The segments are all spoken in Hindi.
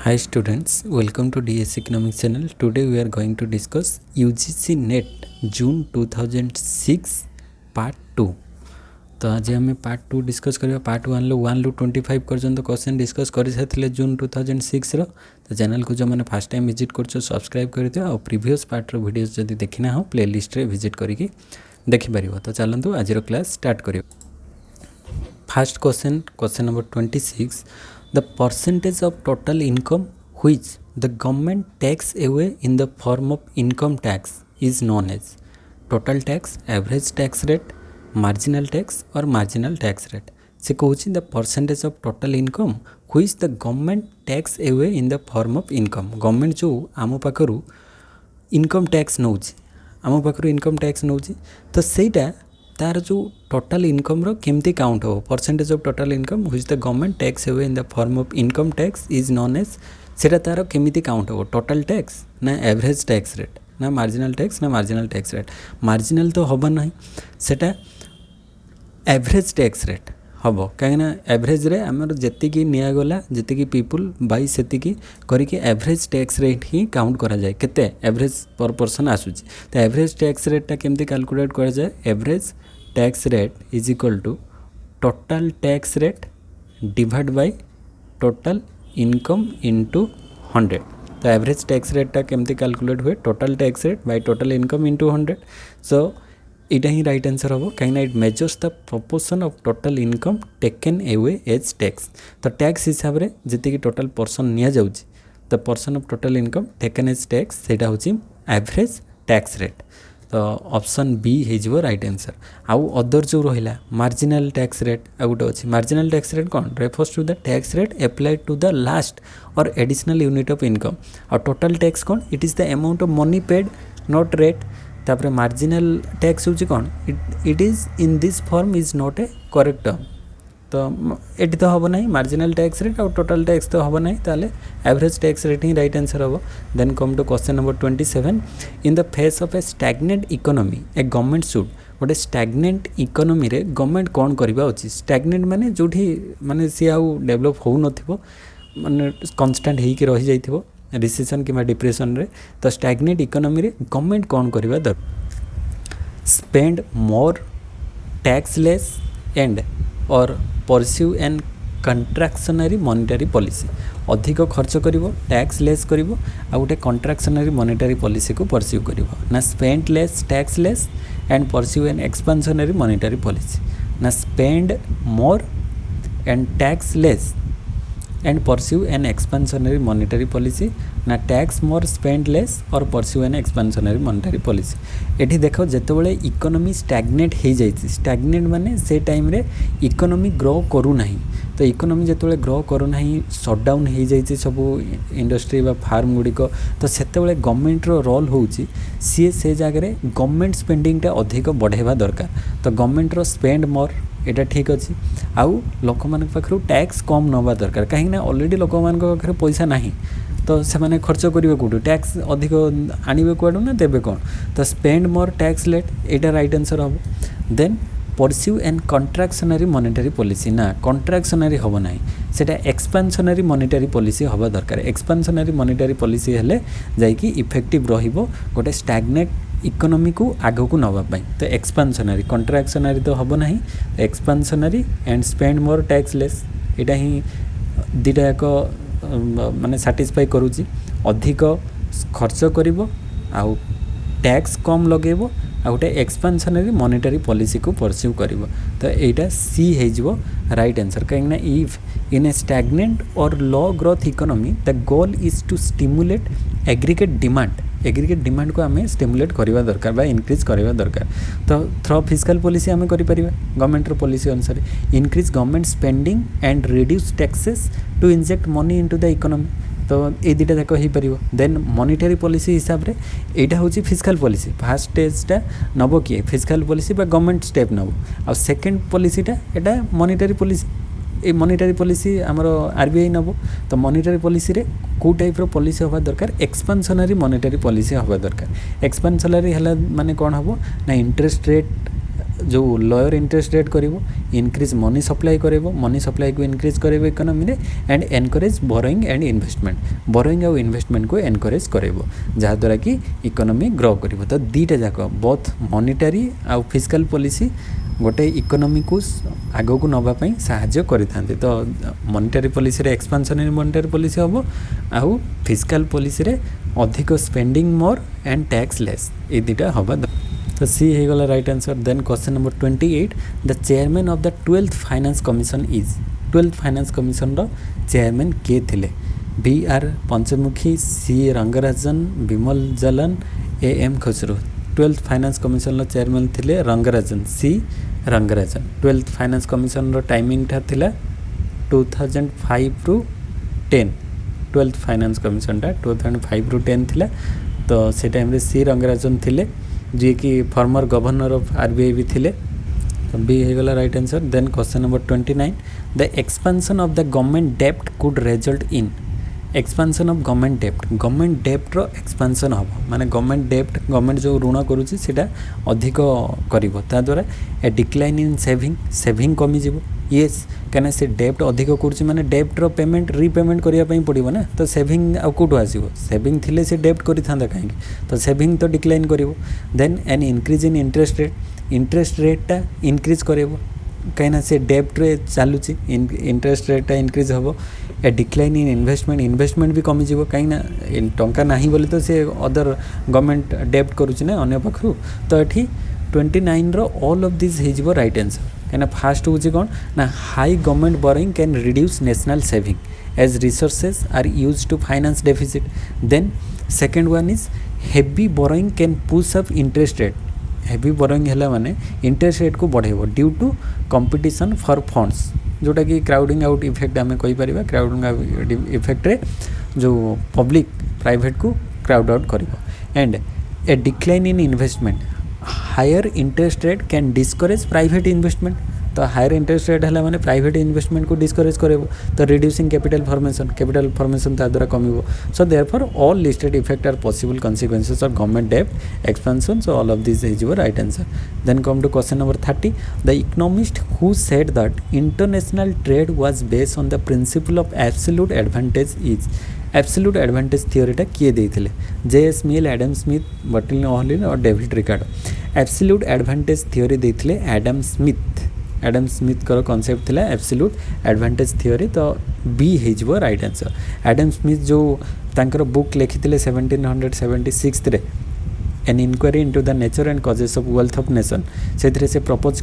Hi students, welcome to DS Economics channel. Today we are going to discuss UGC NET June 2006 Part 2. तो आज आम Part 2 डिस्कस करिया. Part 1 लो 1 लो 25 पर्यंत क्वेश्चन डिस्कस कर सारे जून 2006 रो. तो चैनल को जो मैंने फर्स्ट टाइम विजिट कर सब्सक्राइब कर दियो और प्रीवियस पार्ट रो वीडियोस जदी देखिना हो प्लेलिस्ट रे विजिट करिके देखि परिबो. तो चलंतु आज रो क्लास स्टार्ट करियो. First question number 26. The percentage of total income which the government takes away in the form of income tax is known as total tax, average tax rate, marginal tax or marginal tax rate. से कहूँ the percentage of total income which the government takes away in the form of income. Government जो आम पाखरु income tax नौची आम पाखरु income tax नौची तो सेटा तार जो टोटल इनकम रो केमती काउंट हो percentage of total income which the government takes away in the form of income tax is known as सेटा तार केमती काउंट हो टोटल टैक्स ना एवरेज टैक्स रेट ना मार्जिनल टैक्स ना मार्जिनल टैक्स रेट. मार्जिनल तो हम ना सेटा एवरेज टैक्स रेट हम कहीं एवरेज रे आमर जी निगला जी पीपुल बाई से करके एवरेज टैक्स रेट ही काउंट करा जाए केते एवरेज पर पर्सन आसूची. तो एवरेज टैक्स रेटा केमती कैलकुलेट करा जाए average tax rate is equal to total tax rate divide by total income into 100. तो एवरेज टैक्स रेटा केमती कैलकुलेट हुए total tax rate by total income into 100. So इटा ही राइट आंसर हम कहीं it measures the proportion of total income taken away as tax. तो टैक्स हिसाब से जी टोटल पर्सन निया जाउची the person of total income taken as tax सेटा होची एवरेज टैक्स रेट. तो ऑप्शन बी हो राइट आंसर. आउ अदर जो रहा मार्जिनल टैक्स रेट आ गोटे अच्छी मार्जिनल टैक्स रेट कौन refers to the tax rate applied to the last और एडिशनल यूनिट ऑफ इनकम. और टोटल टैक्स कौन it is the amount of money paid not rate. तापर मार्जिनल टैक्स होची कौन it is in this form is not a correct term. तो ये तो हम ना मार्जिनल टैक्स रेट और टोटल टैक्स तो हम ना ताले एवरेज टैक्स रेट ही राइट आंसर हम. Then come to question number 27. In the face of a stagnant economy a government should गोटे स्टैग्नेंट इकोनॉमी रे गवर्नमेंट कौन करबा उचित. स्टैग्नेंट माने जोठी माने सी आउ डेवलप हो नथिबो माने कांस्टेंट हेई के रहि जाइथिबो रिसेशन कि डिप्रेशन रे. तो स्टैग्नेंट इकोनॉमी रे गवर्नमेंट कौन करबा दर spend more tax less and और pursue and contractionary monetary policy. अधिक खर्च करिवो टैक्स लेस करिवो आ गोटे कंट्राक्शनरी मॉनिटरी पॉलिसी को परस्यू करिवो ना spend less tax less and pursue and expansionary monetary policy ना spend more and tax less and pursue an expansionary monetary policy ना टैक्स मोर स्पेंड लेस और pursue an expansionary monetary policy. एठी देखो जेतेबेले इकोनॉमी स्टैग्नेट हो जाइछि स्टैग्नेट माने से टाइम रे इकोनॉमी ग्रो करू नाही. तो इकोनॉमी जेतेबेले ग्रो करू नाही शटडाउन हो जाइछि सब इंडस्ट्री बा फार्म गुड़िक. तो सेतेबेले गवर्नमेंट रो रोल होउछि सी से जगह रे गवर्नमेंट स्पेंडिंग टा अधिक बढ़ेबा दरकार. तो गवर्नमेंट रो स्पेंड मोर एटा ठीक अच्छी आउ लोक मान पाखु टैक्स कम नवा दरकार कहीं ऑलरेडी लोक मान पाखे पैसा नहीं तो से माने खर्च करेंगे कौटू टैक्स अधिक आने कौटू ना देवे कौन. तो स्पेंड मोर टैक्स लेट एटा राइट आंसर हम. Then pursue and contractionary monetary policy ना कंट्राक्शनरी हम ना सेटा एक्सपेंशनरी मॉनिटरी पॉलिसी हवा दरकार. एक्सपेंशनरी मॉनिटरी पॉलिसी हेले जाइकी इफेक्टिव रहिबो गोटे स्टैग्नेट इकोनॉमी को आगो को नवापाई. तो एक्सपेंशनरी कंट्राक्शनरी तो हम ना expansionary and spend more tax less एटा ही दुटा एक माने सैटिस्फाई करूची. अधिक खर्च करिवो आउ टैक्स कम लगेबो आ गोटे एक्सपेंशनरी मॉनिटरी पॉलिसी को परस्यू करिवो. तो एटा सी हेजिवो राइट आंसर कहीं इफ इन ए स्टैग्नेंट और low growth economy the goal is to stimulate aggregate demand को आम स्टिमुलेट करवा दरकार बा इनक्रीज करवा दरकार. तो थ्रो फिस्कल पॉलिसी आम करें गवर्नमेंट पॉलिसी अनुसार increase government spending and reduce taxes to inject money into the economy. तो ये दुटा जाक हो पार. देन मॉनिटरी पॉलिसी हिसाब से यहाँ हूँ फिस्कल पॉलिसी फर्स्ट स्टेजटा नब किए फिस्कल पॉलिसी बा गवर्नमेंट स्टेप नब आ सेकेंड पॉलिसीटा यहाँ मॉनिटरी पॉलिसी. ये मॉनिटरी पॉलिसी आमर आरबीआई नब. तो मॉनिटरी पॉलिसी रे को टाइप पॉलिसी हवा दरकार एक्सपेंशनरी मॉनिटरी पॉलिसी हवा दरकार. एक्सपेंशनरी है माने कौन हम ना इंटरेस्ट रेट जो लोअर इंटरेस्ट रेट करिवो इंक्रीज मनी सप्लाई करिवो मनी सप्लाई को इंक्रीज करिवो इकोनॉमी रे and encourage borrowing and investment borrowing और इन्वेस्टमेंट को एनकरेज करिवो जहा द्वारा कि इकोनॉमी ग्रो करिवो तो दीटा जाक बोथ मॉनिटरी आ फिस्कल पॉलिसी गोटे इकोनॉमी को आगो को नबा पई सहाय्य करिथांते तो मॉनिटरी पॉलिसी रे एक्सपेंशनरी मॉनिटरी पॉलिसी हबो आउ फिस्कल पॉलिसी रे अधिक spending more and tax less ए दीटा हबा तो सी हो गला right answer then question number 28 the chairman of the 12th finance commission is 12th finance commission रो चेयरमैन के थिले B R Panchmukhi C Rangarajan Vimal Jalan A M Khusro 12th finance commission रो चेयरमैन थिले Rangarajan C Rangarajan 12th finance commission रो टाइमिंग था थिला 2005 टू 10 12th फाइनेंस कमिशन टा 2005 टू 10 थिला तो से टाइम रे सी रंगराजन थिले जी कि फॉर्मर गवर्नर ऑफ आरबीआई भी थिले तो बी हो गला right answer then question number 29 the expansion of the government डेब्ट could result in expansion of government डेब्ट रो एक्सपेंशन हम माने गवर्नमेंट डेब्ट गवर्नमेंट जो ऋण करूची सेटा अधिक करिवो ता द्वारा ए डिक्लाइन इन सेविंग कमी जीवो येस कहना से डेब्ट अधिक करूची माने डेब्ट रो पेमेंट रीपेमेंट करिया पई पड़िबो ना तो सेविंग आ कोठो आसीबो सेविंग थिले से डेब्ट करि थांदा काहे तो सेविंग तो डिक्लाइन करिवो then an increase in interest rate increase करिवो कहीं से डेब्ट रे चलुची इंटरेस्ट रेट इंक्रीज हम ए डिक्लाइन इन इन्वेस्टमेंट भी कमी जीवो कहीं टंका नाही बोले तो से अदर गवर्नमेंट डेब्ट करूची ना अन्य पाखु तो ये 29 रो ऑल ऑफ दिस हो राइट आंसर कहीं फास्ट हूँ कौन ना high government borrowing can reduce national saving as resources are used to finance deficit then second one is heavy borrowing can push up interest rate heavy borrowing है माने इंटरेस्ट रेट को बढ़ेबो due to competition for funds जोटा कि क्राउडिंग आउट इफेक्ट आम कहीपर क्राउडिंग आउट इफेक्ट रे जो पब्लिक प्राइवेट को क्राउड आउट करिवो and a decline in investment higher interest rate can discourage private investment तो हायर इंटरेस्ट रेट है माने प्राइवेट इन्वेस्टमेंट को डिस्करेज करेबो तो रिड्यूसिंग कैपिटल फॉर्मेशन ता द्वारा कमिबो so therefore all listed effect are possible consequences of government डेब्ट expansion so all of this is your right answer then come to question number 30 the economist who said that international trade was based on the principle of absolute advantage is absolute advantage थ्योरीटा किए देइथिले J S. Mill Adam Smith Bertil Ohlin और David Ricardo absolute advantage theory देइथिले एडम स्मिथ कर कॉन्सेप्ट थिला एब्सोल्यूट एडवांटेज थ्योरी तो बी हेजबो राइट आंसर एडम स्मिथ जो तांकर बुक लिखिथिले 1776 रे an inquiry into the nature and causes of wealth of nation से से propose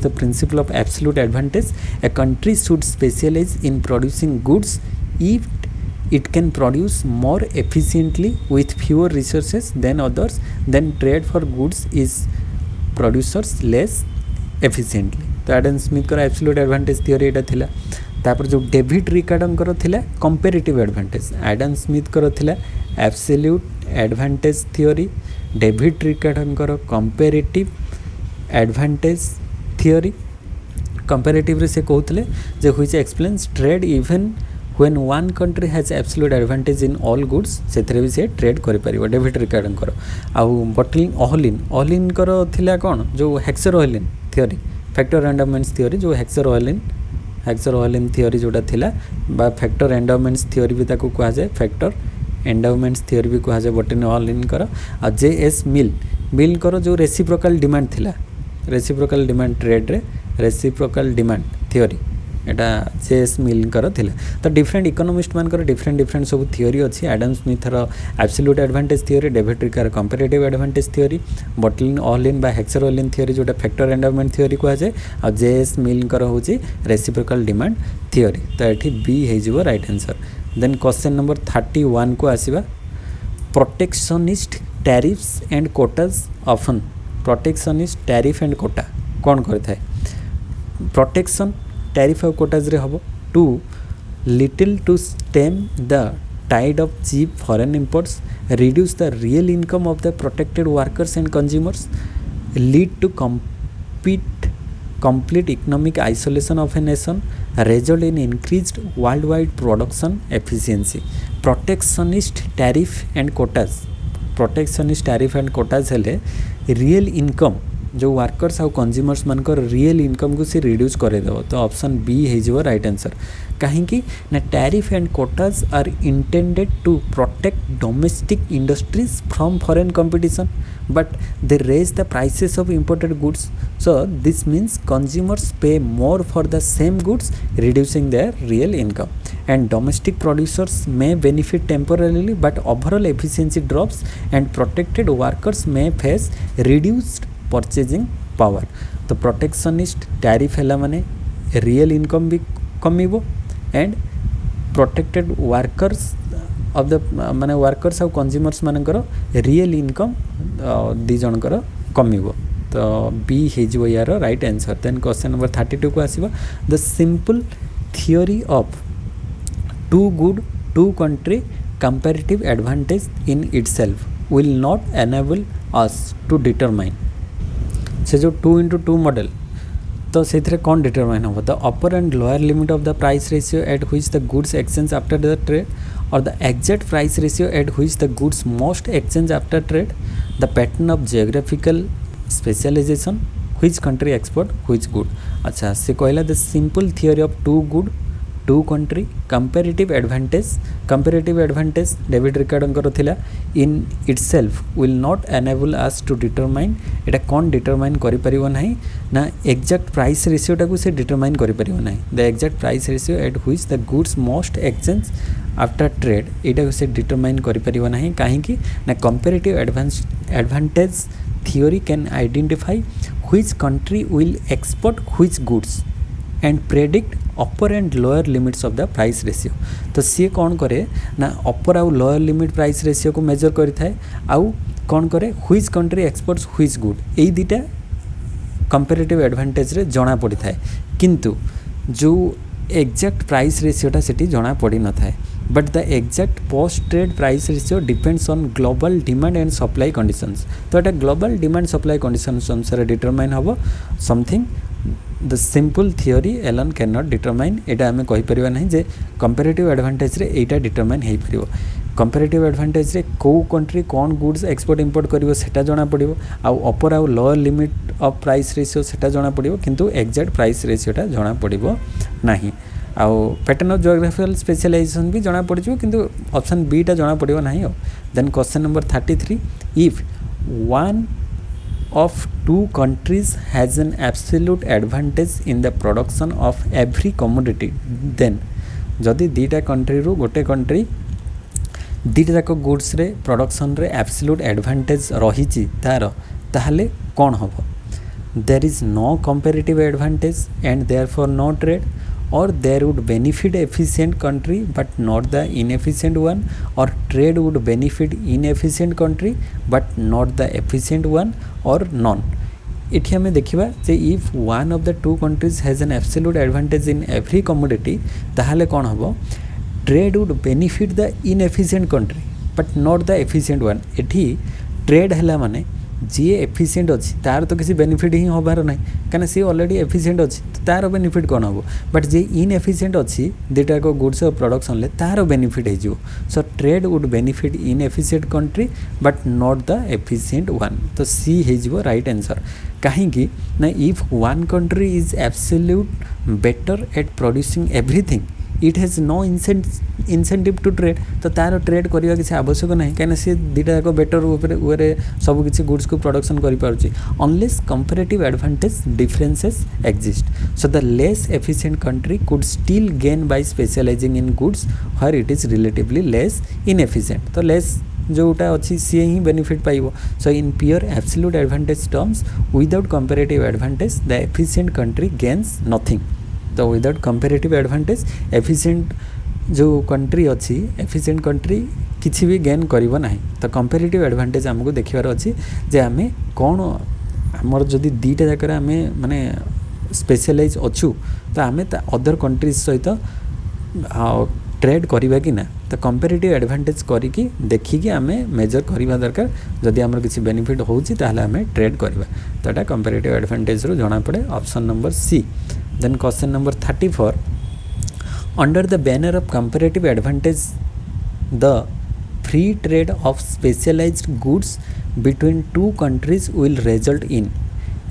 the principle of absolute advantage A country should specialise in producing goods if it can produce more efficiently with fewer resources than others then trade for goods is producers less efficiently तो एडम स्मिथ कर एब्सोल्यूट एडवांटेज थ्योरी एटा थिला तापर जो डेविड रिकार्डो थिला कंपैरेटिव एडवांटेज एडम स्मिथ कर थिला absolute advantage theory David Ricardo comparative advantage theory comparative रे से कहउतले जे which explains trade even when one country has absolute advantage in all goods से भी से ट्रेड कर पारिबो डेविड रिकार्डो आउ बटलिंग ओहलिन कर थिला कोन जो Heckscher Ohlin theory factor endowments theory जो हेक्सर ओहलिन थ्योरी जोटा थिला बा फैक्टर एंडोमेंट्स थ्योरी भी ताको कहा जाए फैक्टर एंडोमेंट्स थ्योरी भी कहा जाए बटलिंग ओहलिन कर आ जे.एस. मिल कर जो रेसिप्रोकल डिमांड थिला रेसिप्रोकल डिमांड ट्रेड रे रेसिप्रोकल डिमांड थ्योरी एटा जे.एस. मिल कर थिला तो डिफरेंट इकोनॉमिस्ट मान कर डिफरेंट सब थ्योरी अच्छी एडम स्मिथ रो absolute advantage theory David Ricardo comparative advantage theory Bertil Ohlin बा हेक्सर ओहलिन थ्योरी जोटा फैक्टर एंडोमेंट थ्योरी कहा जाए और जे.एस. मिल कर होची रेसिप्रोकल डिमांड थ्योरी तो एठी बी हे जिवो right answer then question number 31 को आसीबा protectionist tariffs and quotas often protectionist tariff and quota कौन करता है प्रोटेक्शन टैरिफ और कोटाज रे हबो too little to stem the tide of cheap foreign imports reduce the real income of the protected workers and consumers lead to complete economic isolation of a nation result in increased worldwide production efficiency protectionist tariff and quotas हेले रियल इनकम जो वर्कर्स आउ कंज्यूमर्स मानकर रियल इनकम को सी रिड्यूस करदेव तो ऑप्शन बी हो राइट आंसर कहीं ना tariff and quotas are intended to protect domestic industries from foreign competition but they raise the prices of imported goods so this means consumers pay more for the same goods reducing their real income and domestic producers may benefit temporarily but overall efficiency drops and protected workers may face reduced purchasing power तो protectionist tariff है माने real income भी कमिबो and protected workers of the माने workers और consumers मानकर real income दी जनकर कमिबो तो बी हो यार right answer then question number 32 को आसीबा the simple theory of two good two country comparative advantage in itself will not enable us to determine से जो 2 into 2 मॉडल तो से कौन डिटरमाइन हम the upper and lower limit of the price ratio at which the goods exchange after the trade और the exact price ratio at which the goods most exchange after trade the pattern of geographical specialisation which country export which good अच्छा से कहला the simple theory of two good two country comparative advantage David रिकार्डोंकर थिला in itself will not enable us to determine एटा कौन डिटरमाइन करि परिबो नाही ना एग्जैक्ट प्राइस रेशियोटा को से डिटरमाइन करि परिबो नाही the exact price ratio at which the goods most exchange after trade एटा को से डिटरमाइन करि परिबो नाही काहे कि ना comparative advantage theory can identify which country will export which goods and predict upper and lower limits of the price ratio तो सी कौन करे ना upper आउ lower limit price ratio को मेजर करि थाए आउ कौन करे which country exports which good AE दिटा comparative advantage रे जणा पड़ी थाए किंतु जो exact price ratio टा सेठी जणा पड़ी न थाए but the exact post trade price ratio depends on global demand and supply conditions तो एटा global demand supply conditions अनुसार determine हबो something the simple theory alone cannot determine एटा हमें कहि परिबा नहीं जे comparative advantage रे एटा determine हेइ परिबो comparative advantage रे को कंट्री कौन गुड्स एक्सपोर्ट इंपोर्ट करिवो सेटा जणा पड़िबो आउ अपर आउ lower limit of price ratio सेटा जणा पड़िबो किंतु एग्जैक्ट प्राइस रेशियोटा जणा पड़िबो नाही आउ पैटर्न ऑफ जियोग्राफिकल स्पेशलाइजेशन भी जणा पड़िबो किंतु ऑप्शन बी टा जणा पड़िबो नाही then question number 33 if one of two countries has an absolute advantage in the production of every commodity then जदि दीटा कंट्री रू गोटे कंट्री दीटा जाक गुड्स रे प्रोडक्शन रे एब्सोल्यूट एडवांटेज रही तार ताहले कौन हम there is no comparative advantage and therefore no trade or there would benefit efficient country but not the inefficient one or trade would benefit inefficient country but not the efficient one or none इठी हमें देखिबा जे if one of the two countries has an absolute advantage in every commodity ताहले कौन हबो trade would benefit the inefficient country but not the efficient one इठी trade हला माने जी एफिशिएंट अच्छी तार तो किसी बेनिफिट ही होबार ना कहीं सी ऑलरेडी एफिशिएंट अच्छी तो तार बेनिफिट कौन हम बट जी इनएफिशिएंट अच्छी दुटा को गुड्स प्रोडक्शन ले तार बेनिफिट हो so trade would benefit inefficient country but not the efficient one तो सी हो राइट आंसर कहीं ना if one country is absolute better at producing everything it has no incentive to trade तो तार ट्रेड करवा किसी आवश्यक ना कहीं सी दुटा जाक बेटर वे सब किसी गुड्स को प्रोडक्शन कर unless comparative advantage differences exist so the less efficient country could still gain by specialising in goods where it is relatively less inefficient तो लेस जोटा अच्छी सी ही बेनिफिट पाइबो so in pure absolute advantage terms without comparative advantage the efficient country gains nothing तो विदाउट कंपैरेटिव एडवांटेज एफिशिएंट जो कंट्री अच्छी एफिशिएंट कंट्री किसी भी गेन करिवो नाही तो कंपैरेटिव एडवांटेज हमको देखिबार अच्छी जे आमे कौन आमर जदि दीटा जाकर आमे माने स्पेशलाइज अच्छू तो आमे अदर कंट्रीज सहित ट्रेड करवा कि ना तो कंपैरेटिव एडवांटेज करिकी देखिकी आमे मेजर करवा दरकार जदि आमर किसी बेनिफिट होउची ताहले आमे ट्रेड करवा तो एटा कंपैरेटिव एडवांटेज रो जणा पड़े option number C then question number 34 under the banner of comparative advantage the free trade of specialized goods between two countries will result in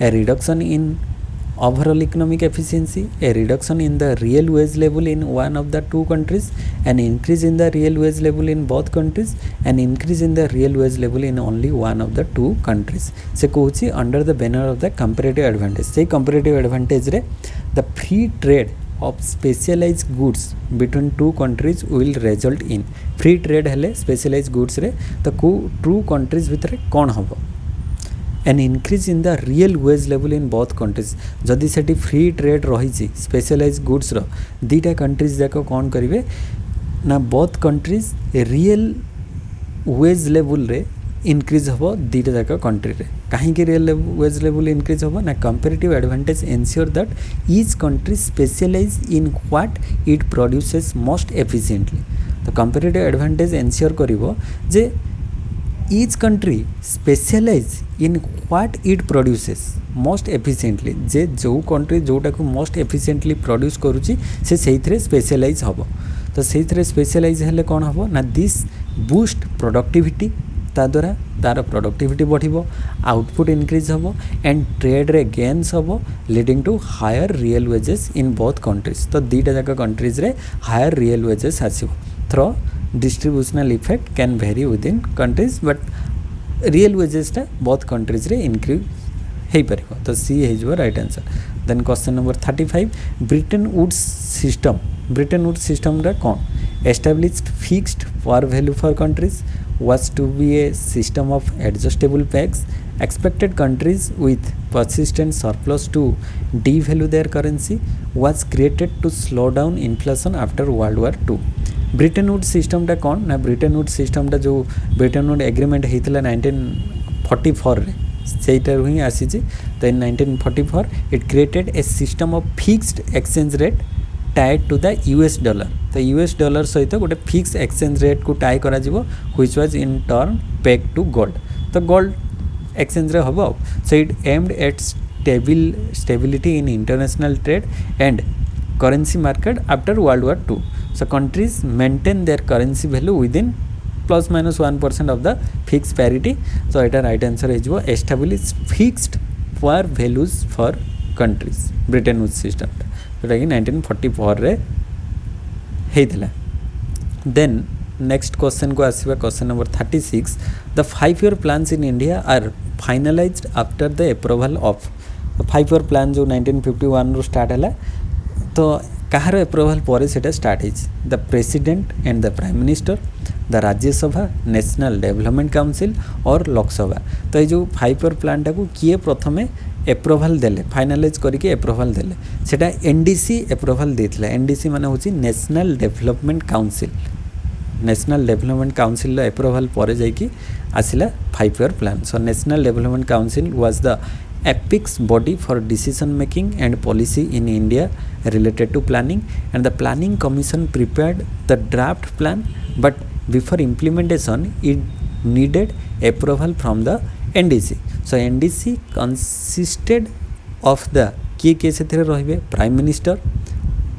a reduction in overall economic efficiency, a reduction in the real wage level in one of the two countries, an increase in the real wage level in both countries, an increase in the real wage level in only one of the two countries. से कहूँ under the banner of the comparative advantage. से comparative advantage रे the free trade of specialized goods between two countries will result in free trade हेले specialized goods रे तो को two countries भितर कौन हबो an increase in the real wage level in both countries जदि से फ्री ट्रेड रही स्पेशलाइज गुड्स दीटा कंट्रीज जाक कौन करेंगे ना both countries real wage level रे इनक्रीज हम दीटा जाक कंट्री रे कहीं रियल वेज लेवल इनक्रीज हम ना comparative advantage ensure that each country specialise in what it produces most efficiently तो कंपेरेटिव एडवांटेज एनश्योर करिवो जे each country specialize in what it produces most efficiently जे जो कंट्री जोटा को most efficiently produce करुची से सेइथरे स्पेशलाइज हबो तो सेइथरे स्पेशलाइज हेले कोन हबो ना दिस बूस्ट प्रोडक्टिविटी ता द्वारा तार प्रोडक्टिविटी बढ़िबो आउटपुट इंक्रीज हबो एंड ट्रेड रे गेन्स हबो leading to higher real wages in both countries तो दीटा जाका कंट्रीज रे हायर रियल वेजेस आसीबो through distributional effect can vary within countries but real wages टा both countries रे increase हेई परिबो तो C is your right answer then question number 35 Bretton Woods system रा कोन established fixed par value for countries was to be a system of adjustable pegs expected countries with persistent surplus to devalue their currency was created to slow down inflation after World War II Britain would system टा कौन ना ब्रिटेन वुड सिस्टम टा जो ब्रिटेन वुड एग्रीमेंट होता 1944 रे सेटार ही आसी तो in 1944 it created a system of fixed exchange rate tied to the US dollar तो यूएस डॉलर सहित गोटे फिक्स एक्सचेंज रेट को टाई करा जिवो which was in turn peg to gold तो गोल्ड एक्सचेंज रे हबो so it aimed at stability in international trade and currency market after World War II. So countries maintain their currency value within plus minus 1% of the fixed parity. So it right answer is establish fixed for values for countries. Britain Woods system. So 1944 रे हेइतला. Then next question को आसीबा question number 36. The 5-year plans in India are finalized after the approval of 5-year plan जो 1951 रो स्टार्ट हैला तो कहार एप्रुवाल पर से स्टार्ट होती the president and the prime minister the Rajya Sabha national development council और लोकसभा तो ये जो 5-year प्लान टाक किए प्रथम एप्रुवाल देले फाइनालाइज करके एप्रुवाल देले सेटा एनडीसी एप्रुवाल देथिला एनडीसी माने होची नेशनल डेवलपमेंट काउंसिल एप्रुवाल पर जाइकी आसिला 5-year plan so national development council was the apex body for decision making and policy in India related to planning and the planning commission prepared the draft plan but before implementation it needed approval from the NDC so NDC consisted of the किए से रहिबे प्राइम मिनिस्टर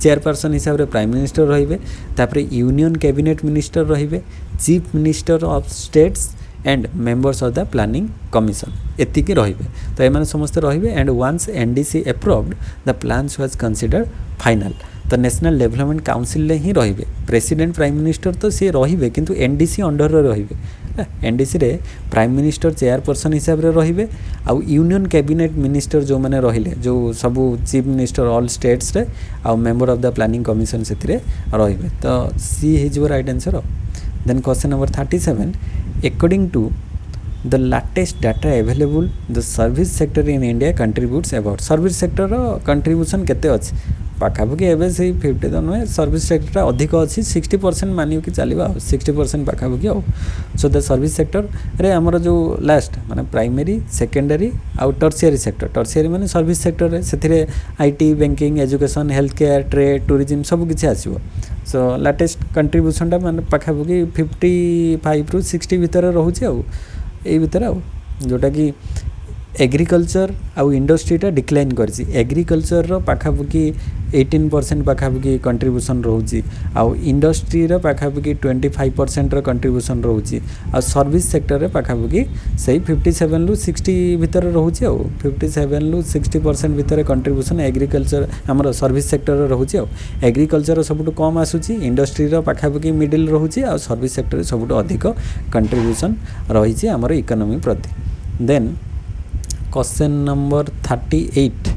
चेयरपर्सन हिसाब रे प्राइम मिनिस्टर रहिबे तापरे यूनियन कैबिनेट मिनिस्टर रहिबे chief minister of states and members of the planning commission एतिकी रहिबे तो एमाने समस्त रहिबे and once NDC approved the plans was considered final तो नेशनल डेवलपमेंट काउंसिल ले ही रहिबे प्रेसिडेंट प्राइम मिनिस्टर तो सी रहिबे किंतु एनडीसी अंडर रे रहिबे एनडीसी रे प्राइम मिनिस्टर चेयरपर्सन हिसाब रे रहिबे आ यूनियन कैबिनेट मिनिस्टर जो माने रहिले जो सब चीफ मिनिस्टर ऑल स्टेट्स रे आ member of the planning commission सेतिरे रहिबे तो C is your right answer then question number 37 according to the latest data available the service sector in India contributes about service sector contribution केते अछि पाखापाखि एबे से 50 तो नुहे सर्विस सेक्टर अधिक अच्छी 60% मानियो कि चलवा 60% पाखापाखि आ सो द सर्विस सेक्टर रे हमर जो लास्ट माने प्राइमरी सेकेंडरी आ टर्शियरी सेक्टर टर्शियरी माने सर्विस सेक्टर रे सेथिरे IT banking education health care trade tourism सब किछि आसीबो सो लेटेस्ट कंट्रीब्यूशन टा माने पाखापाखि 55 रु 60 भीतर रहउछि आ ए भीतर आ जोटा कि एग्रीकल्चर आउ इंडस्ट्रीटा डिक्लाइन करछि एग्रीकल्चर रो पाखापुकी 18% पाखापुकी कंट्रीब्यूशन रोची आउ इंडस्ट्री रो पाखापुकी 25% रो कंट्रीब्यूशन रोची आ सर्विस सेक्टर रे पाखापुकी सही 57 लु 60 भीतर रोची आउ 57 लु 60% भीतर कंट्रीब्यूशन एग्रीकल्चर हमर सर्विस सेक्टर रो रोची आउ एग्रीकल्चर रो सबटु कम आसुची इंडस्ट्री रो पाखापुकी मिडिल रोची आ सर्विस सेक्टर रे सबटु अधिक कंट्रीब्यूशन रहिछि हमर इकोनॉमी प्रति देन क्वेश्चन नंबर 38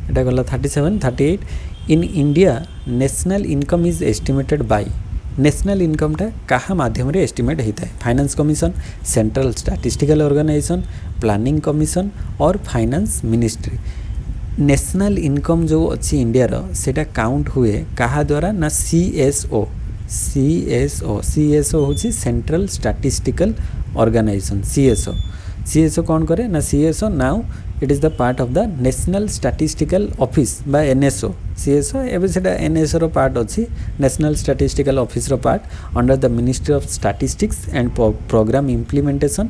एटा गला 37 38 in India national income is estimated by national income टा कहा माध्यम रे एस्टिमेट होता है finance commission central statistical organisation planning commission और फाइनेंस मिनिस्ट्री नेशनल इनकम जो अच्छी इंडिया रो सेटा काउंट हुए कहा द्वारा ना सीएसओ होची सेंट्रल स्टैटिस्टिकल ऑर्गेनाइजेशन सीएसओ कौन करे ना CSO now it is the part of the national statistical office बा एनएसओ सीएसओ एबे सेटा एनएसओ रो पार्ट अछि नेशनल स्टैटिस्टिकल ऑफिस रो part under the ministry of statistics and programme implementation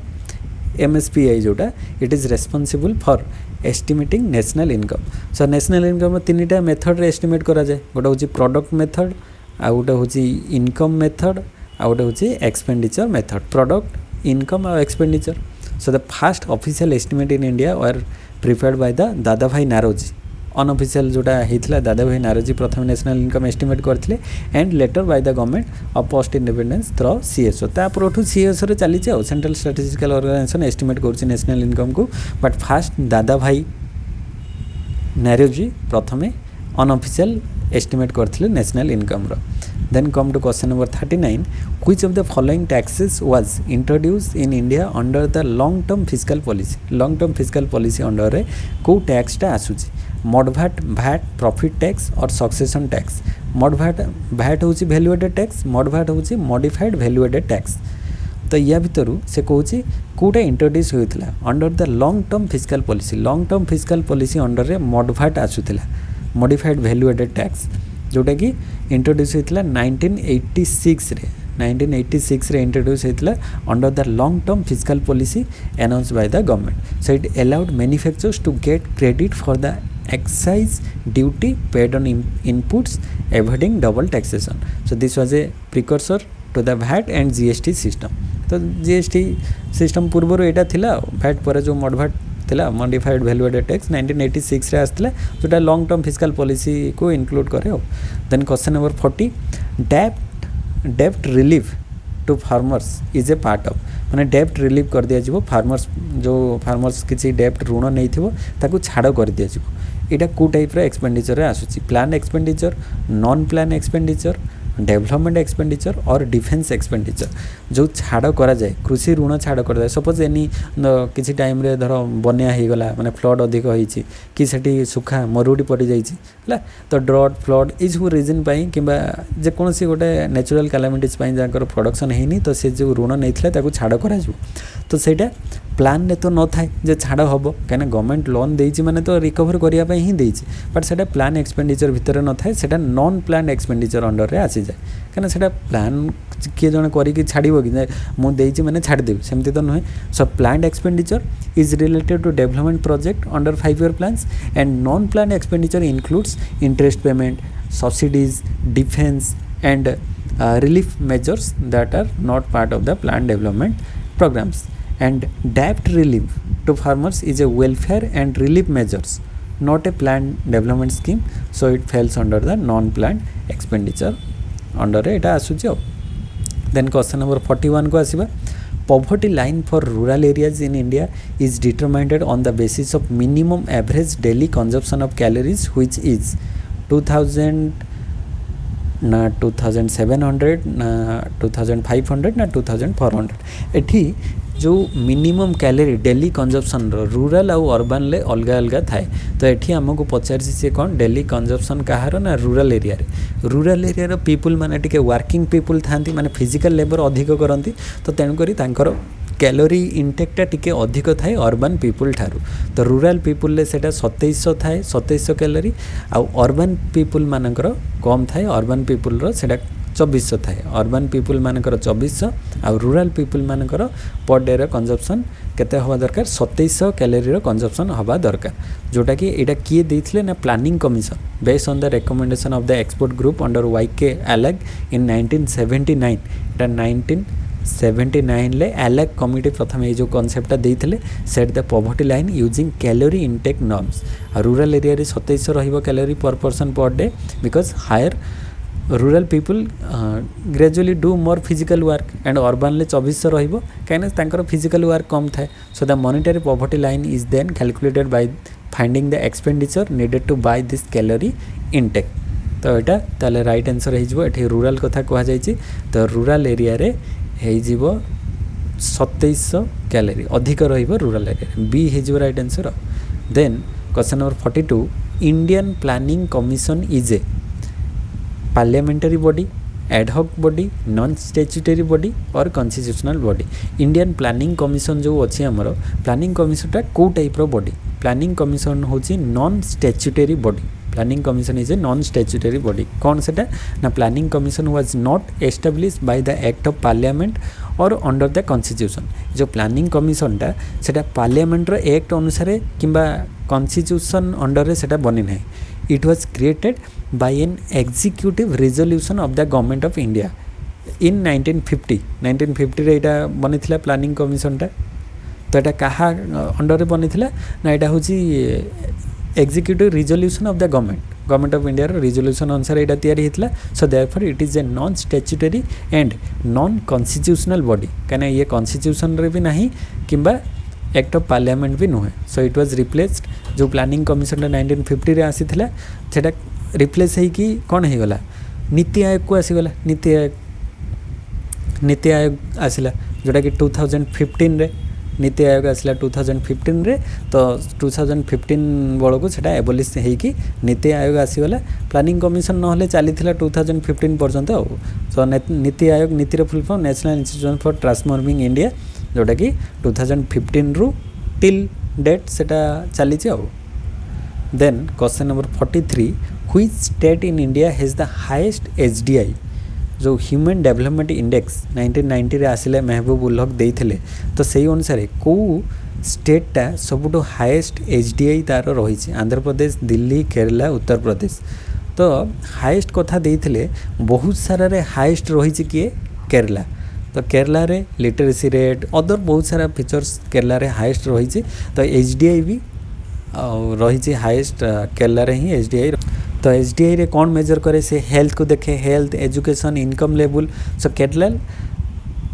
MSPI जोटा it is responsible for estimating national income so national income तीनटा मेथड रे एस्टिमेट करा जाय गोटा होची प्रोडक्ट मेथड आ गोटा होची इनकम मेथड आ गोटा होची एक्सपेंडिचर मेथड प्रोडक्ट इनकम और expenditure So the first official estimate in India were prepared by the दादा भाई नारोजी अनऑफिशियल जोटा हेतला दादा भाई नारोजी प्रथम नेशनल इनकम एस्टिमेट करथिले and later by the government of post independence through CSO तापरठू सीएसओ रे चली जाओ सेंट्रल स्टैटिस्टिकल ऑर्गेनाइजेशन एस्टिमेट करछि नेशनल इनकम को but first Dadabhai Naoroji प्रथमे अनऑफिशियल एस्टिमेट करथिले नेशनल इनकम रो then come to question number 39 which of the following taxes was introduced in India under the long term fiscal policy under रे को टैक्स टा आसुची mod VAT profit tax और succession tax mod VAT होची value added tax mod VAT होची modified value added tax तो या भितरु से कहूची कोटा इंट्रोड्यूस होइतला under the long term fiscal policy under रे mod VAT आसुतला modified value added tax जोटा कि इंट्रोड्यूस होइतला 1986 रे इंट्रोड्यूस होइतला under the long term fiscal policy announced by the government so it allowed manufacturers to get credit for the excise duty paid on inputs avoiding double taxation so this was a precursor to the VAT and GST system तो जीएसटी सिस्टम पूर्व एटा थिला VAT पर जो mod VAT थिला मॉडिफाइड वैल्यू एडेड टैक्स 1986 रे आस्थिला जोटा लॉन्ग टर्म फिस्कल पॉलिसी को इंक्लूड करे हो देन क्वेश्चन नंबर 40 डेब्ट relief to farmers is a part of माने डेब्ट रिलीफ कर दिया जिवो फार्मर्स किसी डेब्ट ऋण नहीं थिवो ताकू छाड़ कर दिया जिवो एटा को टाइप रे एक्सपेंडिचर रे आसुची plan expenditure non plan expenditure development expenditure और डिफेंस एक्सपेंडिचर जो छाड़ करा जाए कृषि ऋण छाड़ कर जाए सपोज एनी किसी टाइम रे धर बन्या हो गला माने फ्लड अधिक होईची कि सेठी सुखा मरुडी पड़ी जाईची हला तो ड्रॉट फ्लड ई सब रीजन पई किबा जे कोनसी गोटे नेचुरल कैलामिटीज पई जाकर प्रोडक्शन हेनी तो से जो ऋण नैथिला ताकू छाड़ करा जो तो सेटा प्लान ने तो न थाए जे छाड़ हबो कने गवर्नमेंट लोन देइची माने तो रिकवर करिया पई ही देइची बट सेटा प्लान एक्सपेंडिचर भितर न थाए सेटा नॉन प्लान एक्सपेंडिचर अंडर रे आसी जाए कने सेटा प्लान किए जने करी कि छाड़िबो कि मु देइची माने छाड़ देबी सेमति तो नहे so planned expenditure is related to development project under 5 year plans and non plan expenditure includes interest payment subsidies defence and relief measures that are not part of the planned development programs. And debt relief to farmers is a welfare and relief measures, not a planned development scheme, so it falls under the non-planned expenditure under it आसुची. Then question number 41 को आसीबा. Poverty line for rural areas in India is determined on the basis of minimum average daily consumption of calories, which is 2000 ना 2700 ना 2500 ना 2400. एठी जो minimum calorie daily consumption rural आउ अर्बन ले अलग अलग थाए. तो एठी हमको पचारसी से कौन डेली कंजप्शन कहार ना रूरल एरिया पीपुल माने टिके वर्किंग पीपुल थांती माने फिजिकल लेबर अधिक करती. तो तेणुकरी तांकर कैलोरी इंटेक्टा टिके अधिक थाए अर्बन पीपुल ठारू. तो रूरल पीपुल ले सेटा 2700 थाए 2700 कैलोरी आउ अर्बन पीपुल मानकर कम थाए. अर्बन पीपुल रो सेटा 2400 थाए अर्बन पीपुल मानकर 2400 आ रूरल पीपुल मानकर पर डे रो कंजप्शन केते हवा दरकार 2700 कैलोरी रो कंजप्शन हवा दरकार जोटा कि एटा किए देथिले ना planning commission based on the recommendation of the expert group under YK ALAG in 1979 एटा 1979 ले ALAG कमिटी प्रथम ये जो कॉन्सेप्ट देइथिले set the poverty line using calorie intake norms rural area रे 2700 रहिबो calorie per person per day because higher rural people gradually do more physical work and urban ले 2400 रहिबो काइना तांकर फिजिकल वर्क कम थाए so the monetary poverty line is then calculated by finding the expenditure needed to buy this calorie intake तो एटा ताले राइट आंसर हे जिवो एठी रूरल कथा कहा जायछि तो रूरल एरिया रे हे जिवो 2700 कैलोरी अधिक रहिबो रूरल एरिया बी हे जिवो right answer then question number 42 Indian planning commission is a parliamentary body ad hoc body non statutory body और constitutional body Indian planning commission जो अच्छी आमर प्लानिंग कमिशनटा को टाइप रो बॉडी प्लानिंग कमिशन होची non statutory body planning commission is a non statutory body कौन सेटा ना planning commission was not established by the act of parliament और अंडर द कॉन्स्टिट्यूशन जो प्लानिंग कमिशनटा सेटा पार्लियामेंट रो एक्ट अनुसार किंबा कॉन्स्टिट्यूशन अंडर रे सेटा बनी नाही it was created by an executive resolution of the government of India in 1950 रे एटा बनिथिला प्लानिंग कमिशनटा तो एटा कहा अंडर रे बनिथिला ना एटा होची executive resolution of the government of India resolution अनुसार एटा तैयारी हितला so therefore it is a non statutory and non constitutional body कहना ये कॉन्स्टिट्यूशन रे भी नहीं किंबा एक्ट ऑफ पार्लियामेंट भी नुहे सो इट वाज रिप्लेस्ड जो प्लानिंग कमिशन 1950 रे आसीथिला सेटा रिप्लेस है कि कौन हो गला नीति आयोग को आसीगला नीति आयोग आसिला जोटा कि 2015 रे नीति आयोग आसिला 2015 रे तो 2015 बड़ को सेटा एबोलिश है कि नीति आयोग आसीगला प्लानिंग कमिशन नहले चलीथिला 2015 पर्यंत सो नीति आयोग नीतिर full form national institution for transforming India जोटा कि 2015 रु टिल डेट सेटा चली then question number 43 which state in India has the highest HDI जो ह्यूमन डेवलपमेंट इंडेक्स 1990 रे आसिले महबूब उल्लक देइथिले तो सही अनुसार को स्टेटा सबुठो हाईएस्ट HDI तार रही आंध्र प्रदेश दिल्ली केरला उत्तर प्रदेश तो हाईएस्ट कथा देइथिले बहुत सारा रे हाईएस्ट रही किए केरला तो केरला रे लिटरेसी रेट अदर बहुत सारा फीचर्स केरला रे हाईएस्ट रही तो HDI भी रही हाईएस्ट केरला रे ही HDI तो HDI रे कौन मेजर करे से हेल्थ को देखे health education income level so Kerala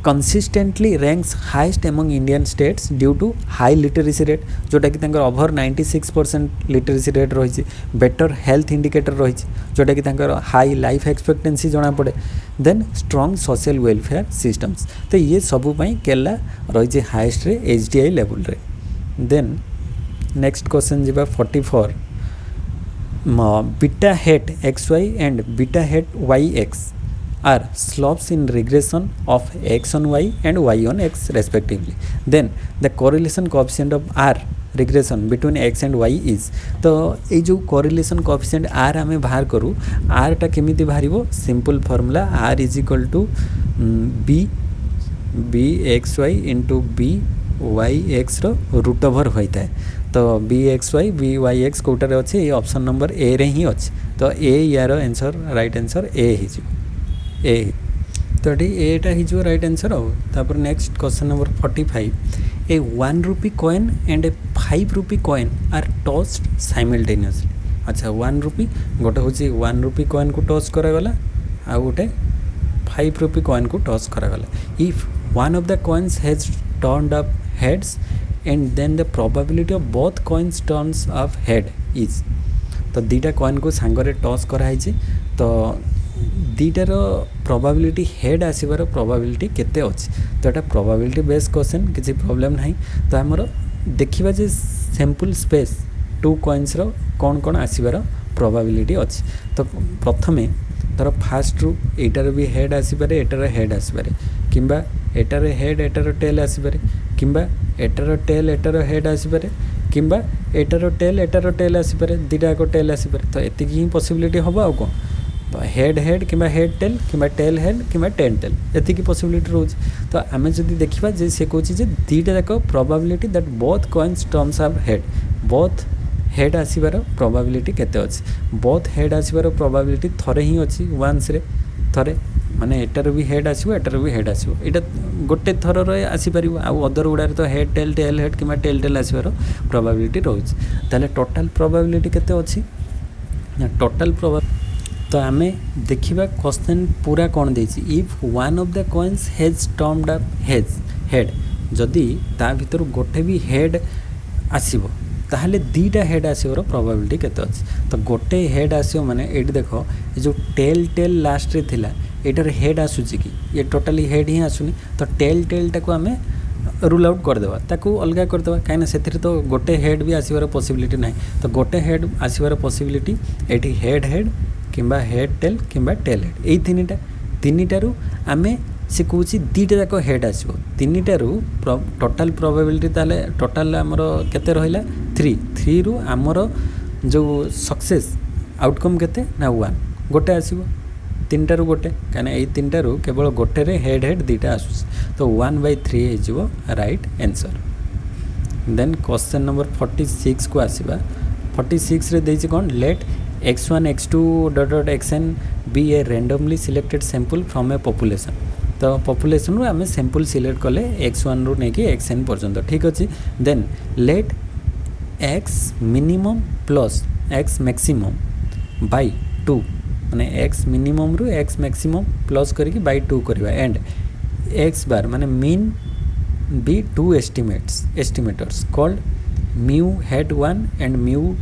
consistently ranks highest among Indian states due to high literacy rate जोटा कि तांकर ओवर 96% लिटरेसी रेट रही बेटर हेल्थ इंडिकेटर रही जोटा कि तांकर हाई लाइफ एक्सपेक्टेंसी जना पड़े then strong social welfare systems तो ये सबू पई केरला रही हाईएस्ट रे HDI लेवल रे देन नेक्स्ट क्वेश्चन जीवा 44 beta hat XY and beta hat YX are slopes in regression of X on Y and Y on X respectively. Then the correlation coefficient of R regression between X and Y is तो ये जो correlation coefficient R हमें बाहर करूँ R टा केमिति बाहरिबो simple formula R is equal to BXY into BYX रो रूट ओवर होता है तो BXY BYX कोटार अच्छे ये ऑप्शन नंबर ए रे ही अच्छे तो ए यार आंसर राइट आंसर ए ही ए तो ये एटा ही राइट आंसर तापर next question number 45 a 1 rupee coin and a 5 rupee coin are tossed simultaneously अच्छा 1 रुपी गोटे हूँ 1 रुपी कॉइन को टॉस करागला आ गोटे 5 रुपी कॉइन को टॉस करागला if one of the coins has turned up heads and then the probability of both coins turns of head is तो दीटा कॉइन को सांगरे टॉस कराई तो दीटार प्रोबेबिलिटी हेड आसबार प्रोबेबिलिटी केते अछि तो एटा प्रोबेबिलिटी बेस्ड क्वेश्चन किसी प्रॉब्लम नहीं तो हमर देखिबा जे सैंपल स्पेस टू कॉइन्स रो कौन कौन आसबार प्रोबेबिलिटी अछि तो प्रथमे धर फास्ट रु एटार भी हेड आसबारे एटार हेड आसबारे किंबा एटार हेड एटार टेल आसबारे किंबा एटार टेल एटार हेड आसबारे किंबा एटार टेल आसबारे दीटा को टेल आसबारे तो एतिकी ही पॉसिबिलिटी हम आ कौन हेड हेड कि हेड टेल कि टेल हेड कि टेल टेल एतिकी पॉसिबिलिटी रोज। तो आम जदि देखा जे से कौच दीटा जाक probability that both coins turns have head, both head आसबार प्रोबेबिलिटी केते अछि, बोथ हेड आसबार प्रोबेबिलिटी थरे ही अछि वन्स रे थरे, माने एटार भी हेड आसो एटार भी हेड आसो, एटा गोटे थर आसीपर आउ अदर गुड़ा तो हेड टेल टेल हेड कि टेल टेल आसबार प्रोबेबिलिटी रोज। ताले टोटल प्रोबेबिलिटी केते अछि ना टोटल तो आम देखा क्वेश्चन पूरा कौन देछि, if one of the coins has turned up has head, जदि ता भीतर गोटे भी हेड आसीबो ताहले दीटा हेड आसबार प्रोबेबिलिटी केते अछि। तो गोटे हेड आसो माने एटी देख जो टेल टेल लास्ट रे थिला एटार हेड आसुची कि ये टोटाली हेड ही आसुनी, तो टेल टेल टाको आमे रूल आउट करदेवा ताकू अलगा करदेवा कहीं से तो गोटे हेड भी आसबार पॉसिबिलिटी ना, तो गोटे हेड आसबार पॉसिबिलिटी एटी हेड हेड किंबा हेड टेल किंबा टेल हेड यही तीनिटारू आमे से कौच दीटा जाक हेड आसो, तीनिटारू टोटाल प्रोबेबिलिटी ताले टोटाल आमर केते रहिला 3 रु आमर जो सक्सेस आउटकम केते ना 1 गोटे आसीबो, तीनटारू गोटे कहीं यही तीनटारू केवल गोटे रे हेड हेड दीटा आसूस, तो 1/3 हो right answer. Then question number 46 को आसीबा। 46 रे देछि कोन, let x1 x2 dot dot xn be a randomly selected sample from a population. तो पॉपुलेशन रू आम सैंपल सिलेक्ट कले x1 रू नेकी xn पर्यंत, ठीक अच्छे। Then let x minimum plus x maximum by 2 माने x मिनिमम रू x मैक्सिमम प्लस करके बाय 2 करवा, एंड x बार माने mean be 2 estimators called mu head 1 and mu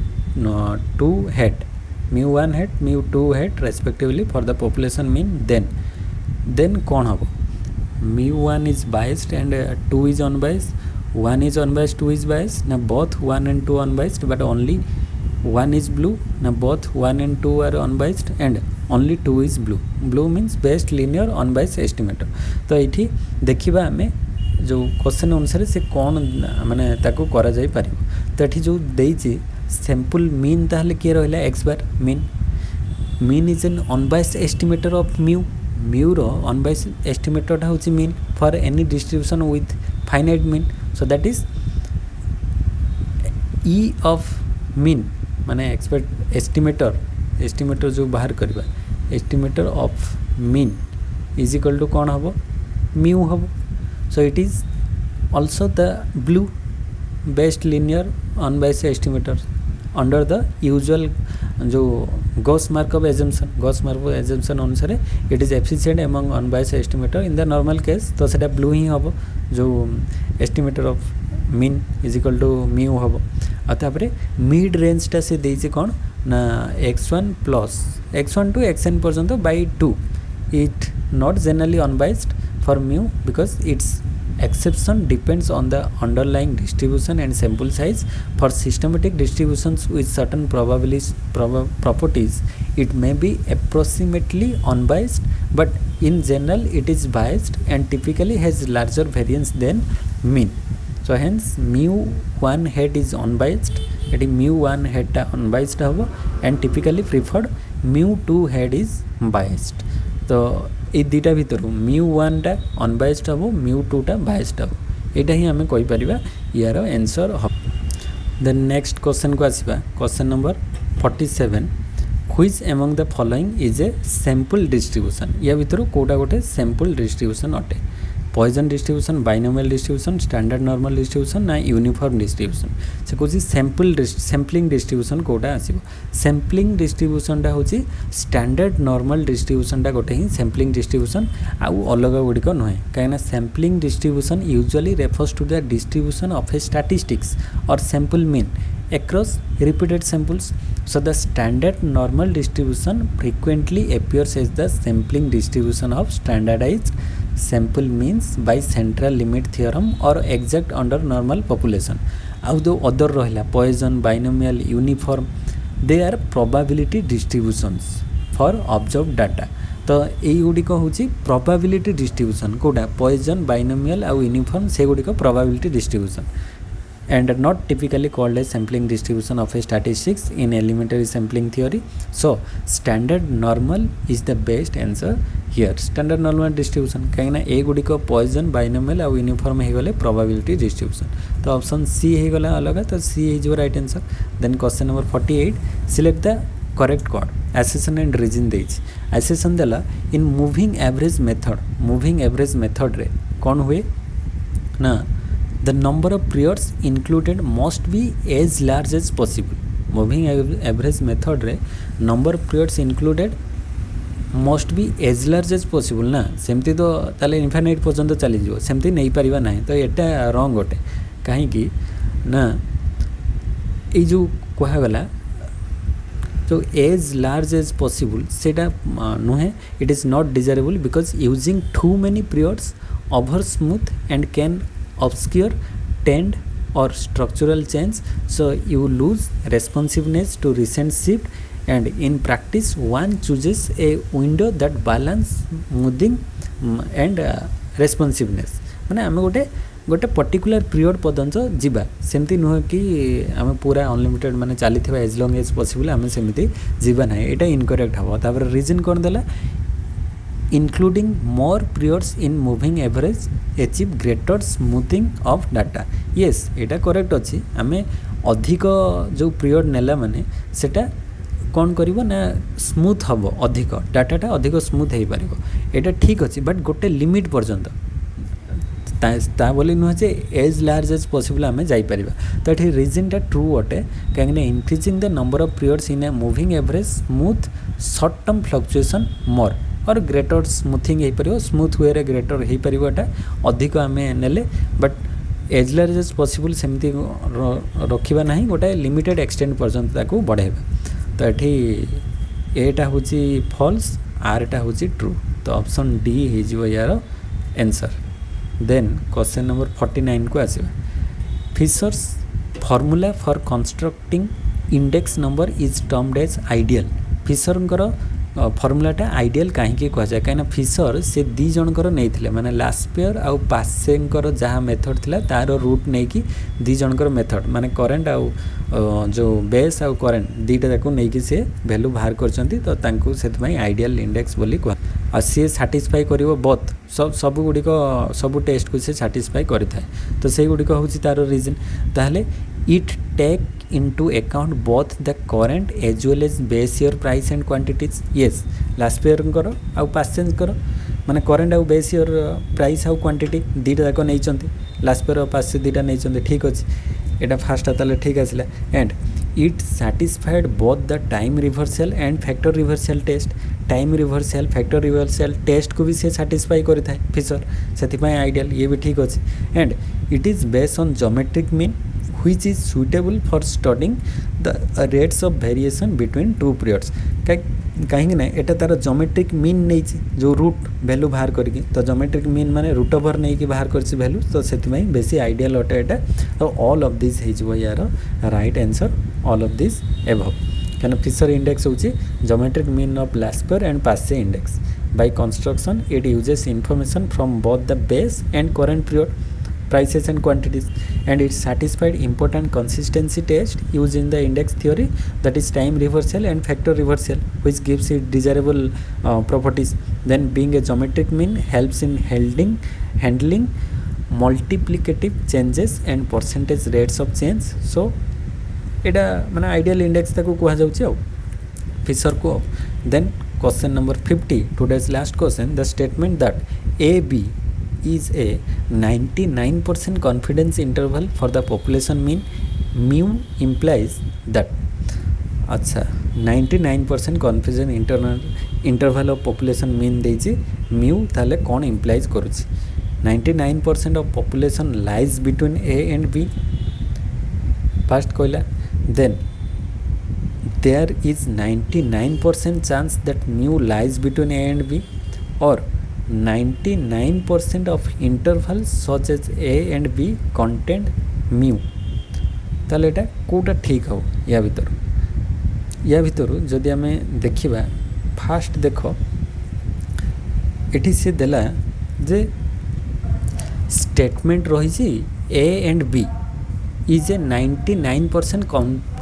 2 head, μ1 head μ2 head respectively for the population mean, then कौन हम μ1 is biased and 2 is unbiased, 1 is unbiased 2 is biased ना both 1 and 2 unbiased but only 1 is blue ना both 1 and 2 are unbiased and only 2 is blue means best linear unbiased estimator। तो ये देखा आम जो क्वेश्चन अनुसार से कौन माने ताको करा जाई पारिबो, तो ये जो देइछि सैंपल मीन ताहले किए रहिला x bar mean is an unbiased estimator of mu रो अनबायस्ड एस्टिमेटर होची mean for any distribution with finite mean, so that is E of mean माने एक्सपेक्ट एस्टिमेटर जो बाहर करबा estimator of mean is equal to कौन हम म्यू हम, so it is also the BLUE best linear unbiased estimator under the usual जो गॉस मार्कअप एजम्पशन अनुसार it is efficient among unbiased estimator in the normal case, तो सेटा ब्लू ही हम जो estimator of mean is equal to mu हम। और तापरे मिड रेंजटा से देइছে कौन ना x1 plus x1 to xn पर्यंत by 2 it not generally unbiased for mu because it's exception depends on the underlying distribution and sample size. For systematic distributions with certain properties it may be approximately unbiased, but in general it is biased and typically has larger variance than mean. So hence μ1 head is unbiased, it is μ1 head ta unbiased habo and typically preferred μ2 head is biased। तो ये दुटा भितर μ1 टा अनबायस्ड हम μ2 टा बायस्ड हम, यहाँ ही आम कहीपर यार आंसर हम। देन नेक्स्ट क्वेश्चन को आसवा question number 47, which among the following is a sample distribution, या भितर कोटा गोटे सैंपल डिस्ट्रीब्यूशन अटे, Poisson distribution, binomial distribution, standard normal distribution ना यूनिफॉर्म डिस्ट्रीब्यूशन, से कौन सैंपलिंग डिस्ट्रीब्यूशन कोटा आसो। सैंपलिंग डिस्ट्रीब्यूशन टा होची स्टैंडर्ड नॉर्मल डिस्ट्रीब्यूशन टा गोटे ही सैंपलिंग डिस्ट्रीब्यूशन आउ अलग गुड़िक नुहे, कहीं sampling distribution usually refers to the distribution of a statistics और sample mean across repeated samples, so the standard normal distribution frequently appears as the sampling distribution of standardized sample means by central limit theorem or exact under normal population। आउ दो अदर रहिला Poisson, binomial, uniform, they are probability distributions for observed data। तो यही गुड़िक हूँ प्रोबेबिलिटी डिस्ट्रीब्यूशन कोटा Poisson, binomial आउ यूनिफॉर्म से गुड़िक probability distribution and not typically called as sampling distribution of a statistics in elementary sampling theory. So standard normal is the best answer here. Standard normal distribution कहीं ए गुड़ी को पॉइजन बाइनोमियल और यूनिफॉर्म हो गले प्रोबेबिलिटी डिस्ट्रीब्यूशन. तो ऑप्शन सी हो गला अलग, तो सी हो right answer. Then question number 48 select the correct code. Assertion and reason देछि. एसेसन देला इन मूविंग एवरेज मेथड रे कौन हुए ना the number of periods included must be as large as possible. Moving average method रे number of periods included must be as large as possible ना. सेमती तो ताले इनफाइनाइट पर्यंत चली जिवो, सेमती नहीं परिबा नाही. तो एटा रॉन्ग गोटे काहे कि ना ए जो कहा गला जो as large as possible सेटा नुहे. It is not desirable because using too many periods over smooth and can obscure trend or structural change, so you lose responsiveness to recent shift, and in practice one chooses a window that balance smoothing and responsiveness. माने आम गोटे पर्टिकुलर पीरियड पर्यंत जीवा, सेमती नुह कि आम पूरा अनलिमिटेड माने चली एज लॉन्ग एज पॉसिबल आम सेमती जीवा ना. एटा इनकरेक्ट हम. तापर रीजन कौन देला including more periods in moving average achieve greater smoothing of data. yes Etah correct अच्छी. आम अधिक जो पीरियड नेला माने सेटा कौन करिवो ना स्मूथ हम, अधिक डाटाटा अधिक स्मूथ हो पार. एटा ठीक अच्छी बट गोटे लिमिट पर्यंत ता बोली नुह जे एज लार्ज एज पॉसिबल आम जापर. तो ये रिजनटा ट्रू अटे कहीं increasing the number of periods in a moving average smooth short term fluctuation more और ग्रेटर स्मूथिंग हो पार. स्मूथ वे रे ग्रेटर हो पार अधिक आम नेले but as large as possible सेमती रखा ना, गोटे लिमिटेड एक्सटेंट पर्यंत बढ़ेगा. तो ये एटा हूँ फॉल्स, आरटा हूँ ट्रू. तो ऑप्शन डी हो यार आंसर. देन क्वेश्चन नंबर 49 को आसवा. Fisher's formula for constructing index number is termed as ideal. फिशरଙ୍କର फॉर्मूलाटा आइडियल कहीं कहुए कहीं फिशर से दी जनकर नहीं माने लास्पेयर आउ पासेंकर जहाँ मेथड थिला तार रूट नहीं कि दी जनकर मेथड माने करेंट आउ जो बेस आउ करेंट दीटा जाक नहीं से वैल्यू बाहर करछंती. तो तांको सेतमै आइडियल इंडेक्स बोली कह. आ सी साटिस्फाई करिवो बोथ सब गुडी को सब टेस्ट को से साटिस्फाई करि थाए. तो से गुडी को होची तार रीजन. ताहले it take into account both the current as well as base year price and quantities. yes last year करो आउ past change करो माने current आउ base year price आउ quantity दीटा जाक नहीं चंती. last year और past दीटा नहीं चंती. ठीक अछि एटा फास्ट ताले ठीक आसिला. And it satisfied both the time reversal and factor reversal test. Time reversal factor reversal test को भी से साटिस्फाई करि थाए फिशर, सेथिपाई आइडियल. ये भी ठीक अछि. And it is based on geometric mean which is suitable for studying the rates of variation between two periods. कहीं ना एटा तार ज्योमेट्रिक मीन नहीं जो रूट वैल्यू बाहर करके. तो ज्योमेट्रिक मीन माने रूट ओवर नहीं कि बाहर कर वैल्यू. तो सेथिमाई बेसी आइडियल अटे एटा. तो ऑल ऑफ दिस हो यार right answer all of this above. क्या फिशर इंडेक्स होची ज्योमेट्रिक मीन ऑफ लास्पेयर एंड पासे index. By construction it uses information from both the base and current period prices and quantities, and it satisfied important consistency test used in the index theory, that is time reversal and factor reversal, which gives it desirable properties. Then being a geometric mean helps in handling multiplicative changes and percentage rates of change. so एटा माने आइडियल इंडेक्स ताको कहा जाउची आ फिशर को. Then question number 50 today's last question. The statement that A B is a 99% confidence interval for the population mean mu implies that. अच्छा 99% confidence interval of population mean देछि mu ताले कौन implies करूछि. 99% of population lies between A and B first कहला. then there is 99% chance that mu lies between A and B, or 99% of intervals such as A and B contain mu. ताले एटा कोटा ठीक हो या भितर जदि आम देखा फास्ट देख एठी से देला जे स्टेटमेंट रही A and B is a 99%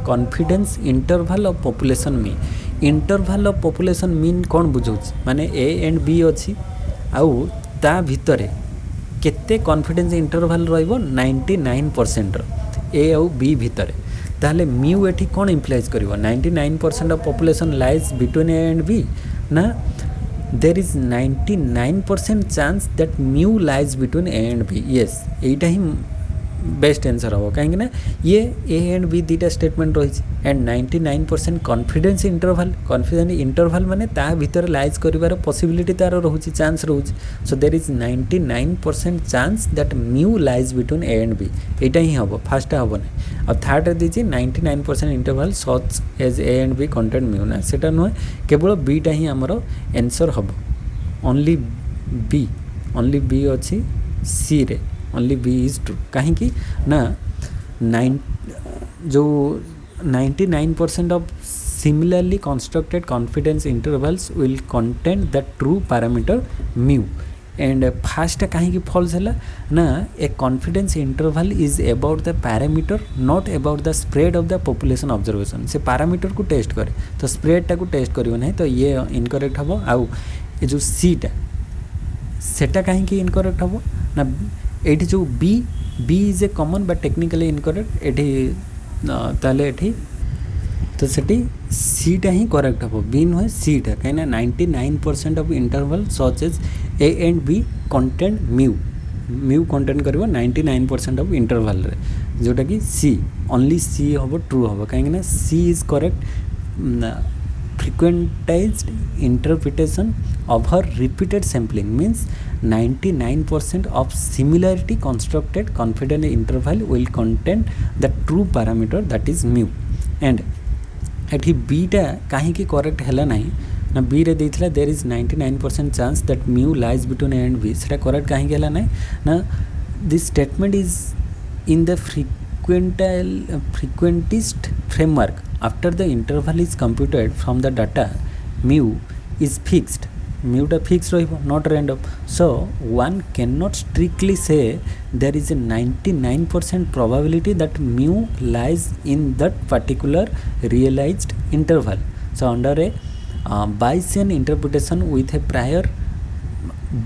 confidence interval of population mean interval of population mean कौन बुझाऊँ माने ए एंड बी अच्छी आउ ता भितर केते कॉन्फिडेंस इंटरवल रहिबो 99% ए आउ बी भितर ताहले म्यू एठी कौन इम्प्लाइज करिवो 99% of population lies between A and B ना there is 99% chance that mu lies between A and B yes एटा ही बेस्ट आंसर हम कहीं ये ए एंड बी दुटा स्टेटमेंट रही एंड 99% कॉन्फिडेंस इंटरवल माने ता भीतर लाइज करिवार पॉसिबिलिटी तार रोचे चांस रोचे so there is 99% chance that mu lies between A and B एटा ही हम फास्ट हम ना और थर्ड दीजिए 99% interval such as A and B content mu ना सेटा नुहे केवल बीटा ही आमर आंसर हम ओनली बी अच्छी सी रे ओनली बी इज ट्रू कहीं ना 99% of similarly constructed confidence intervals will contain the true parameter mu and first कहीं फॉल्स है ना a confidence interval is about the parameter not about the spread of the population observation से पैरामीटर को टेस्ट करे तो स्प्रेडटा को टेस्ट करियो नहीं तो ये इनकरेक्ट हम आउ ये जो सीटा सेटा कहीं इनकरेक्ट हम ना एठी जो B is a common but technically incorrect एठी ताले एठी तो सेठी सीटा ही करेक्ट हम बी नुहे सीटा कहीं 99% of interval such as A and B content mu contain करिवो 99% ऑफ इंटरवल रे जोटा कि सी ओनली सी हम ट्रू हम कहीं C is correct frequentized interpretation of her repeated sampling means 99% of similarity constructed confidence interval will contain the true parameter that is mu and एठी बी टा कहीं करेक्ट है ना ना बी रे देइथिला there is 99% chance that mu lies between A and B सेटा करेक्ट कहीं है ना ना this statement is in the frequentist framework after the interval is computed from the data mu is fixed mu ta fixed rahibo not random so one cannot strictly say there is a 99% probability that mu lies in that particular realized interval so under a Bayesian interpretation with a prior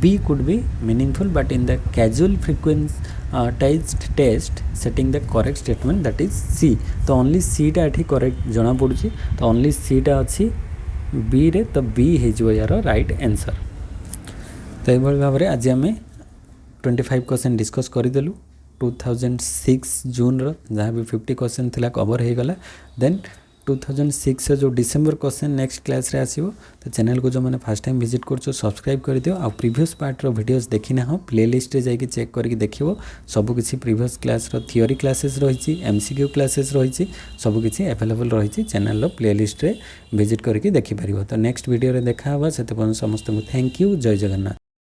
B could be meaningful but in the casual frequentized test setting the correct statement that is C तो only C टा एठी correct जना पड़ुची तो only C टा अच्छी B रे तो B है जो यार राइट आंसर तो ये भाव में आज आम 25 क्वेश्चन डिस्कस करदेलु 2006 जून जहाँ भी 50 क्वेश्चन थिला कवर हो गला देन 2006 जो डिसेंबर क्वेश्चन नेक्स्ट क्लास रे आसीबो तो चैनल को जो मैंने फर्स्ट टाइम विजिट करछो सब्सक्राइब कर दियो आ प्रीवियस पार्ट रो वीडियोस देखि ना हो प्लेलिस्ट रे जाके चेक करके देखिवो सब किछि प्रीवियस क्लास रो थ्योरी क्लासेस रहिछि एमसीक्यू क्लासेस रहिछि सब किछि अवेलेबल रहिछि चैनल रो प्लेलिस्ट रे विजिट करके देखि परिबो तो नेक्स्ट वीडियो रे देखा हबा सेते समस्त को थैंक यू जय जगन्नाथ।